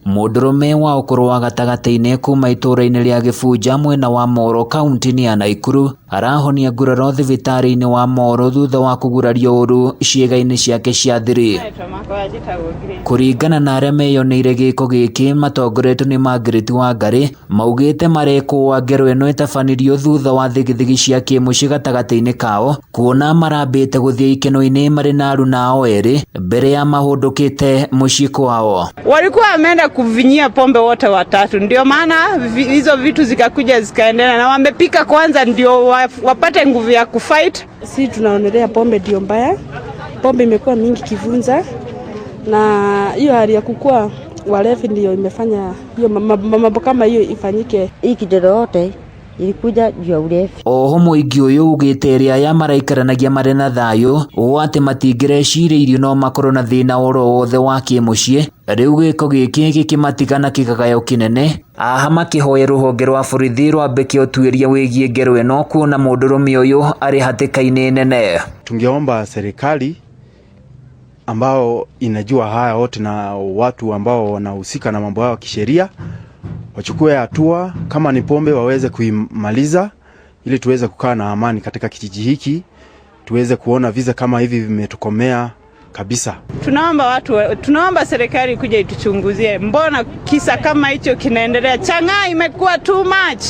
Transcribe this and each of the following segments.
Mundurume wa ukuru wa gatagati-ini kuma itura-ini ria Gifunja mwena wa Molo kaunti-ini ya Naikuru arahonia nguraro thibitari-ini wa Molo thutha wa kugurario uru ciiga-ini ciake cia thiri. Kuringana na aria meyoneire giiko giki matongoretio ni Margret Wangari maugite marekwo ngero ino itabanirio thutha wa thigithigi cia kimuci gatagati-ini kao kuona marambite guthie ikeno-ini mari na aruna ao eri mbere ya mahundukite mucii kwao. Walikuwa wameenda kuvinyia pombe wote watatu, ndio maana hizo vitu zikakuja zikaendelea, na wamepika kwanza ndio wapate nguvu ya kufight. Si tunaonelea pombe ndio mbaya, pombe imekuwa mingi Kivunza, na hiyo hali ya kukua walevi ndio imefanya hiyo mambo kama hiyo ifanyike. Hii kidogo yote ilikuja juu ya ulevi. Oho muingi uyu ugite ria ya maraikaranagia mari na thayu ati matingireciria no makorwo na thina oro wothe wa kimucii. Riu giiko giki gikimatigana kigagayo kinene aha makihoya ruhonge rwa borithi rwambike utuiria wigie ngero ino kuona mundurume uyu ari hatikaini nene. Tungeomba serikali ambao inajua haya wote na watu ambao wanahusika na mambo yao kisheria wachukue hatua, kama ni pombe waweze kuimaliza ili tuweze kukaa na amani katika kijiji hiki, tuweze kuona visa kama hivi vimetukomea kabisa. Tunaomba serikali kuja ituchunguzie, mbona kisa kama hicho kinaendelea? Chang'aa imekuwa too much.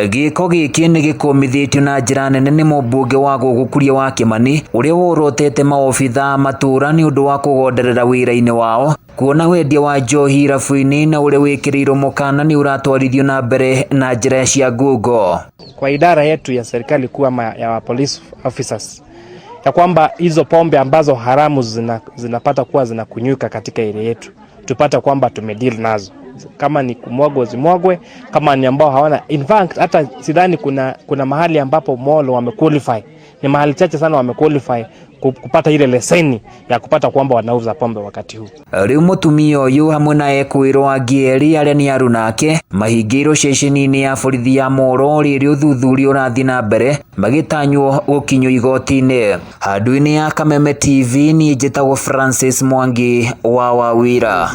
Giiko giki ni gikumithitio na njira nene ni mubunge wa gukuria wa Kimani uria worotete maobitha matura ni undu wa kugonderera wira-ini wao kuona wendia wa njohi irabu-ini na uria wikirirwo mukana ni uratwarithio na mbere na njira cia ngungo. Kwa idara yetu ya serikali kuwa ya police officers ya kwamba hizo pombe ambazo haramu zinapata kuwa zinakunyuka katika area yetu tupata kwamba tumedeal nazo, kama ni kumwagwa zimwagwe, kama ni ambao hawana. In fact hata sidhani kuna mahali ambapo Molo wamequalify, ni mahali chache sana wamequalify kupata ile leseni ya kupata kwamba wanauza pombe wakati huu. Riu mutumia uyu hamwe na ekwirwo agieri aria ni arunake mahingirwo ceceni-ini ya borithi ya Molo riria uthuthuria urathi na mbere magitanywo gukinywo igoti-ini. Handu-ini ya Kameme TV ni njitagwo Francis Mwangi wa Wawira.